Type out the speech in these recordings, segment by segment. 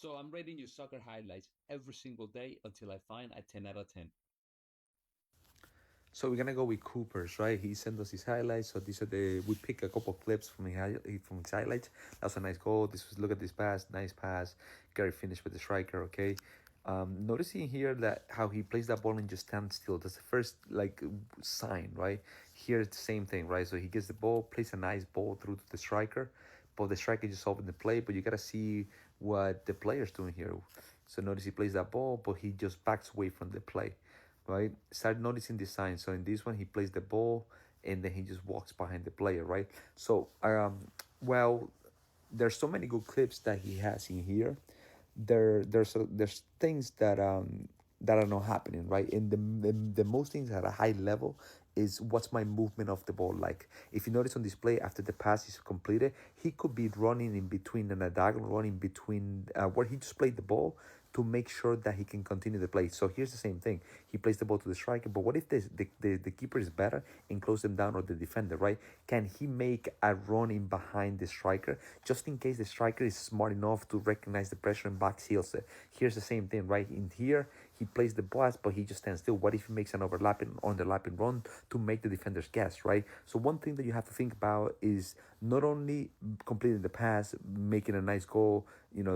So I'm rating your soccer highlights every single day until I find a 10 out of 10. So we're gonna go with Cooper's, right? He sent us his highlights. So these are we pick a couple of clips from from his highlights. That's a nice goal. This was look at this pass, nice pass. Gary finished with the striker. Okay. Noticing here that how he plays that ball and just stands still. That's the first like sign, right? Here it's the same thing, right? So he gets the ball, plays a nice ball through to the striker, but the striker just opened the play. But you gotta see what the player's doing here. So notice he plays that ball, but he just backs away from the play, right? Start noticing the signs. So in this one, he plays the ball and then he just walks behind the player, right? So, well, there's so many good clips that he has in here. There's things that are not happening, right? And the most things at a high level is what's my movement of the ball like. If you notice on display after the pass is completed, he could be running in between and a diagonal running between where he just played the ball to make sure that he can continue the play. So here's the same thing. He plays the ball to the striker, but what if the keeper is better and close them down, or the defender, right? Can he make a run in behind the striker just in case the striker is smart enough to recognize the pressure and back seals it? Here's the same thing, right? In here, he plays the pass, but he just stands still. What if he makes an underlapping run to make the defenders guess, right? So one thing that you have to think about is not only completing the pass, making a nice goal,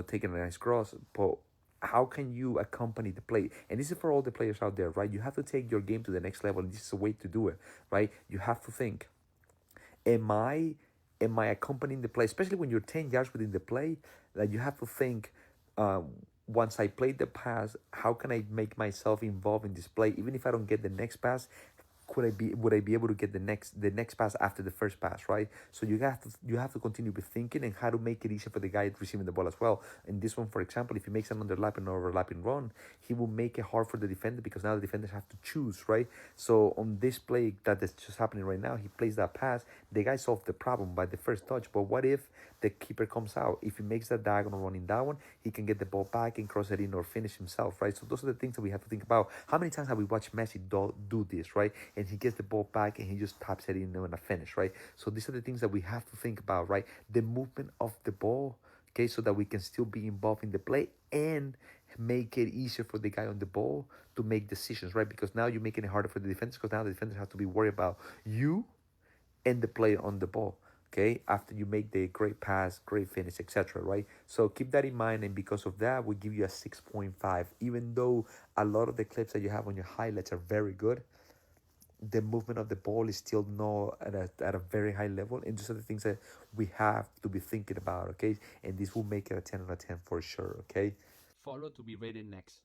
taking a nice cross, but how can you accompany the play? And this is for all the players out there, right? You have to take your game to the next level, and this is a way to do it, right? You have to think, am I am I accompanying the play, especially when you're 10 yards within the play, that you have to think, uh, once I play the pass, how can I make myself involved in this play? Even if I don't get the next pass, would I be able to get the next pass after the first pass, right? So you have to continue with thinking and how to make it easier for the guy receiving the ball as well. In this one, for example, if he makes an underlapping or overlapping run, he will make it hard for the defender because now the defenders have to choose, right? So on this play that is just happening right now, he plays that pass. The guy solved the problem by the first touch. But what if the keeper comes out? If he makes that diagonal running down, he can get the ball back and cross it in or finish himself, right? So those are the things that we have to think about. How many times have we watched Messi do this, right? And he gets the ball back and he just taps it in and a finish, right? So these are the things that we have to think about, right? The movement of the ball, okay, so that we can still be involved in the play and make it easier for the guy on the ball to make decisions, right? Because now you're making it harder for the defenders because now the defenders have to be worried about you and the player on the ball. Okay, after you make the great pass, great finish, etc. Right? So keep that in mind, and because of that, we give you a 6.5. Even though a lot of the clips that you have on your highlights are very good, the movement of the ball is still not at a very high level, and these are the things that we have to be thinking about. Okay, and this will make it a 10 out of 10 for sure. Okay. Follow to be rated next.